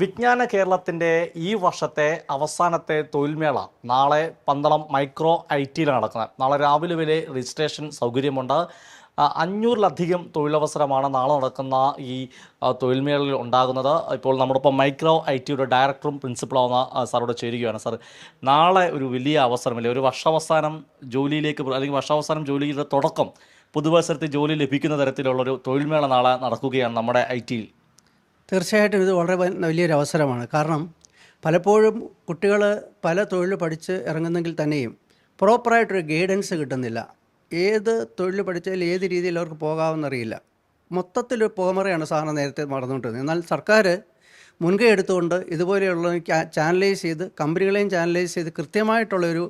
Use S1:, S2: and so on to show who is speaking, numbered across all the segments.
S1: വിജ്ഞാന കേരളത്തിൻ്റെ ഈ വർഷത്തെ അവസാനത്തെ തൊഴിൽമേള നാളെ പന്തളം മൈക്രോ ഐ ടിയിലാണ് നടക്കുന്നത്. നാളെ രാവിലെ വരെ രജിസ്ട്രേഷൻ സൗകര്യമുണ്ട്. 500-ലധികം തൊഴിലവസരമാണ് നാളെ നടക്കുന്ന ഈ തൊഴിൽമേളയിൽ ഉണ്ടാകുന്നത്. ഇപ്പോൾ നമ്മോടൊപ്പം മൈക്രോ ഐ ടിയുടെ ഡയറക്ടറും പ്രിൻസിപ്പളാവുന്ന സാറോട് ചേരുകയാണ്. സാർ, നാളെ ഒരു വലിയ അവസരമില്ലേ, ഒരു വർഷാവസാനം ജോലിയിലേക്ക് അല്ലെങ്കിൽ വർഷാവസാനം ജോലിയുടെ തുടക്കം, പുതുവത്സരത്തിൽ ജോലി ലഭിക്കുന്ന തരത്തിലുള്ളൊരു തൊഴിൽമേള നാളെ നടക്കുകയാണ് നമ്മുടെ ഐ ടിയിൽ.
S2: തീർച്ചയായിട്ടും ഇത് വളരെ വലിയൊരു അവസരമാണ്. കാരണം പലപ്പോഴും കുട്ടികൾ പല തൊഴിൽ പഠിച്ച് ഇറങ്ങുന്നെങ്കിൽ തന്നെയും പ്രോപ്പറായിട്ടൊരു ഗൈഡൻസ് കിട്ടുന്നില്ല. ഏത് തൊഴിൽ പഠിച്ചാൽ ഏത് രീതിയിൽ അവർക്ക് പോകാമെന്നറിയില്ല. മൊത്തത്തിലൊരു പോമറയാണ് സാറിന് നേരത്തെ നടന്നുകൊണ്ടിരുന്നത്. എന്നാൽ സർക്കാർ മുൻകൈ എടുത്തുകൊണ്ട് ഇതുപോലെയുള്ള ചാനലൈസ് ചെയ്ത് കമ്പനികളെയും ചാനലൈസ് ചെയ്ത് കൃത്യമായിട്ടുള്ളൊരു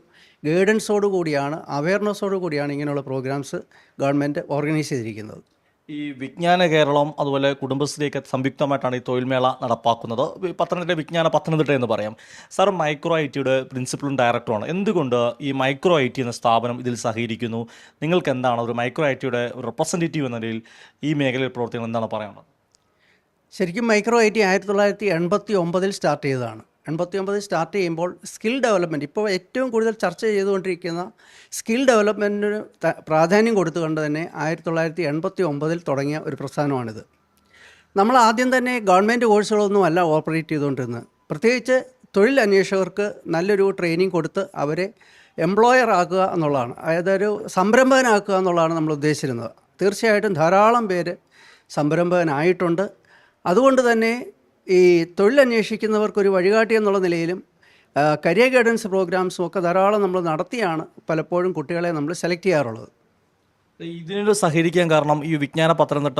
S2: ഗൈഡൻസോടു കൂടിയാണ്, അവയർനെസ്സോടു കൂടിയാണ് ഇങ്ങനെയുള്ള പ്രോഗ്രാംസ് ഗവൺമെൻറ് ഓർഗനൈസ് ചെയ്തിരിക്കുന്നത്.
S1: ഈ വിജ്ഞാന കേരളം അതുപോലെ കുടുംബശ്രീയൊക്കെ സംയുക്തമായിട്ടാണ് ഈ തൊഴിൽമേള നടപ്പാക്കുന്നത്. പത്തനംതിട്ട വിജ്ഞാന പത്തനംതിട്ട എന്ന് പറയാം. സാർ മൈക്രോ ഐ ടിയുടെ പ്രിൻസിപ്പളും ഡയറക്ടറുമാണ്. എന്തുകൊണ്ട് ഈ മൈക്രോ ഐ ടി എന്ന സ്ഥാപനം ഇതിൽ സഹകരിക്കുന്നു? നിങ്ങൾക്ക് എന്താണ് ഒരു മൈക്രോ ഐ ടിയുടെ റെപ്രസെൻറ്റേറ്റീവ് എന്ന നിലയിൽ ഈ മേഖലയിൽ പ്രവർത്തിക്കുന്നത് എന്താണ് പറയാനുള്ളത്?
S2: ശരിക്കും മൈക്രോ ഐ ടി 1989 സ്റ്റാർട്ട് ചെയ്തതാണ്. 89 സ്റ്റാർട്ട് ചെയ്യുമ്പോൾ സ്കിൽ ഡെവലപ്മെൻറ്റ്, ഇപ്പോൾ ഏറ്റവും കൂടുതൽ ചർച്ച ചെയ്തുകൊണ്ടിരിക്കുന്ന സ്കിൽ ഡെവലപ്മെൻറ്റിന് പ്രാധാന്യം കൊടുത്തുകൊണ്ട് തന്നെ 1989 തുടങ്ങിയ ഒരു പ്രസ്ഥാനമാണിത്. നമ്മൾ ആദ്യം തന്നെ ഗവൺമെൻറ് കോഴ്സുകളൊന്നും അല്ല ഓപ്പറേറ്റ് ചെയ്തുകൊണ്ടിരുന്നത്. പ്രത്യേകിച്ച് തൊഴിൽ അന്വേഷകർക്ക് നല്ലൊരു ട്രെയിനിങ് കൊടുത്ത് അവരെ എംപ്ലോയർ ആക്കുക എന്നുള്ളതാണ്, അതായത് ഒരു സംരംഭകനാക്കുക എന്നുള്ളതാണ് നമ്മൾ ഉദ്ദേശിച്ചിരുന്നത്. തീർച്ചയായിട്ടും ധാരാളം പേര് സംരംഭകനായിട്ടുണ്ട്. അതുകൊണ്ട് തന്നെ ഈ തൊഴിലന്വേഷിക്കുന്നവർക്കൊരു വഴികാട്ടി എന്നുള്ള നിലയിലും കരിയർ ഗൈഡൻസ് പ്രോഗ്രാംസും ഒക്കെ ധാരാളം നമ്മൾ നടത്തിയാണ് പലപ്പോഴും കുട്ടികളെ നമ്മൾ സെലക്ട് ചെയ്യാറുള്ളത്.
S1: ഇതിനോട് സഹകരിക്കാൻ കാരണം ഈ വിജ്ഞാന പത്തനംതിട്ട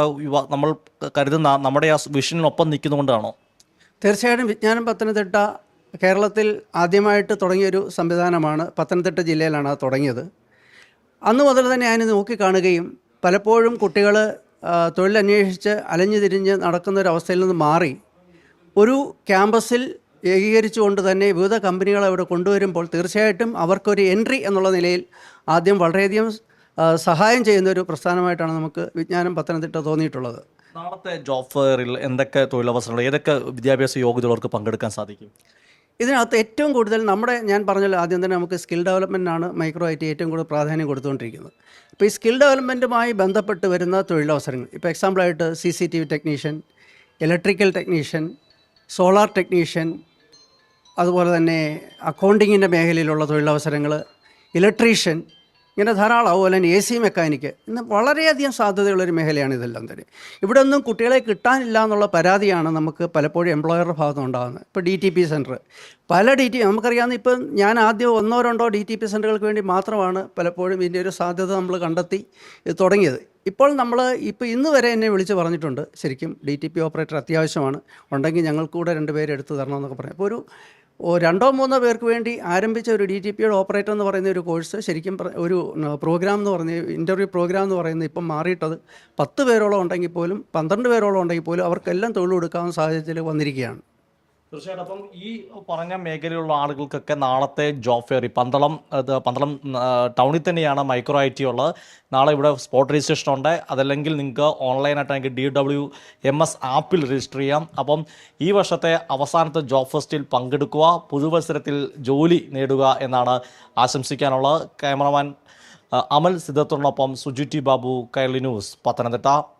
S1: നമ്മൾ കരുതുന്ന നമ്മുടെ ആ വിഷനിനൊപ്പം നിൽക്കുന്നതുകൊണ്ടാണോ?
S2: തീർച്ചയായിട്ടും വിജ്ഞാനം പത്തനംതിട്ട കേരളത്തിൽ ആദ്യമായിട്ട് തുടങ്ങിയൊരു സംവിധാനമാണ്. പത്തനംതിട്ട ജില്ലയിലാണ് അത് തുടങ്ങിയത്. അന്ന് മുതൽ തന്നെ അതിനെ നോക്കിക്കാണുകയും പലപ്പോഴും കുട്ടികൾ തൊഴിലന്വേഷിച്ച് അലഞ്ഞു തിരിഞ്ഞ് നടക്കുന്നൊരവസ്ഥയിൽ നിന്ന് മാറി ഒരു ക്യാമ്പസിൽ ഏകീകരിച്ചുകൊണ്ട് തന്നെ വിവിധ കമ്പനികളെ അവിടെ കൊണ്ടുവരുമ്പോൾ തീർച്ചയായിട്ടും അവർക്കൊരു എൻട്രി എന്നുള്ള നിലയിൽ ആദ്യം വളരെയധികം സഹായം ചെയ്യുന്നൊരു പ്രസ്ഥാനമായിട്ടാണ് നമുക്ക് വിജ്ഞാനം പത്തനംതിട്ട തോന്നിയിട്ടുള്ളത്.
S1: നാളത്തെ ജോബ് ഫെയറിൽ എന്തൊക്കെ തൊഴിലവസരങ്ങൾ, ഏതൊക്കെ വിദ്യാഭ്യാസ യോഗ്യതയുള്ളവർക്ക് പങ്കെടുക്കാൻ സാധിക്കും?
S2: ഇതിനകത്ത് ഏറ്റവും കൂടുതൽ ഞാൻ പറഞ്ഞല്ലോ ആദ്യം തന്നെ നമുക്ക് സ്കിൽ ഡെവലപ്മെൻറ്റാണ് മൈക്രോ ഐ ടി ഏറ്റവും കൂടുതൽ പ്രാധാന്യം കൊടുത്തുകൊണ്ടിരിക്കുന്നത്. ഇപ്പോൾ ഈ സ്കിൽ ഡെവലപ്മെൻറ്റുമായി ബന്ധപ്പെട്ട് വരുന്ന തൊഴിലവസരങ്ങൾ, ഇപ്പോൾ എക്സാമ്പിളായിട്ട് CCTV technician, electrical technician, solar technician, അതുപോലെ തന്നെ അക്കൗണ്ടിങ്ങിൻ്റെ മേഖലയിലുള്ള തൊഴിലവസരങ്ങൾ, ഇലക്ട്രീഷ്യൻ, ഇങ്ങനെ ധാരാളം, അതുപോലെ തന്നെ AC മെക്കാനിക്ക്, ഇന്ന് വളരെയധികം സാധ്യതയുള്ളൊരു മേഖലയാണ് ഇതെല്ലാം തന്നെ. ഇവിടെ ഒന്നും കുട്ടികളെ കിട്ടാനില്ല എന്നുള്ള പരാതിയാണ് നമുക്ക് പലപ്പോഴും എംപ്ലോയറുടെ ഭാഗത്ത് ഉണ്ടാകുന്നത്. ഇപ്പോൾ DTP സെൻറ്റർ, പല നമുക്കറിയാവുന്ന, ഇപ്പം ഞാൻ ആദ്യം 1-2 DTP സെൻറ്ററുകൾക്ക് വേണ്ടി മാത്രമാണ് പലപ്പോഴും ഇതിൻ്റെ ഒരു സാധ്യത നമ്മൾ കണ്ടെത്തി തുടങ്ങിയത്. ഇപ്പോൾ ഇന്ന് വരെ എന്നെ വിളിച്ച് പറഞ്ഞിട്ടുണ്ട്, ശരിക്കും DTP ഓപ്പറേറ്റർ അത്യാവശ്യമാണ്, ഉണ്ടെങ്കിൽ ഞങ്ങൾക്ക് കൂടെ 2 പേര് എടുത്ത് തരണമെന്നൊക്കെ പറഞ്ഞു. അപ്പോൾ ഒരു 2-3 പേർക്ക് വേണ്ടി ആരംഭിച്ച ഒരു DTPയുടെ ഓപ്പറേറ്റർ എന്ന് പറയുന്ന ഒരു കോഴ്സ്, ശരിക്കും ഒരു പ്രോഗ്രാം എന്ന് പറഞ്ഞ ഇൻ്റർവ്യൂ പ്രോഗ്രാം എന്ന് പറയുന്നത് ഇപ്പം മാറിയിട്ടത് 10 പേരോളം ഉണ്ടെങ്കിൽ പോലും 12 പേരോളം ഉണ്ടെങ്കിൽ പോലും അവർക്കെല്ലാം തൊഴിൽ കൊടുക്കാവുന്ന സാഹചര്യത്തിൽ വന്നിരിക്കുകയാണ്.
S1: തീർച്ചയായിട്ടും. അപ്പം ഈ പറഞ്ഞ മേഖലയിലുള്ള ആളുകൾക്കൊക്കെ നാളത്തെ ജോബ് ഫെയർ പന്തളം ടൗണിൽ തന്നെയാണ് മൈക്രോ ഐ ടി ഉള്ളത്. നാളെ ഇവിടെ സ്പോട്ട് രജിസ്ട്രേഷൻ ഉണ്ട്. അതല്ലെങ്കിൽ നിങ്ങൾക്ക് ഓൺലൈനായിട്ട് DWMS ആപ്പിൽ രജിസ്റ്റർ ചെയ്യാം. അപ്പം ഈ വർഷത്തെ അവസാനത്തെ ജോബ് ഫെസ്റ്റിൽ പങ്കെടുക്കുക, പുതുവത്സരത്തിൽ ജോലി നേടുക എന്നാണ് ആശംസിക്കാനുള്ളത്. ക്യാമറമാൻ അമൽ സിദ്ധത്തോടൊപ്പം സുജി T. ബാബു, കൈരളി ന്യൂസ്, പത്തനംതിട്ട.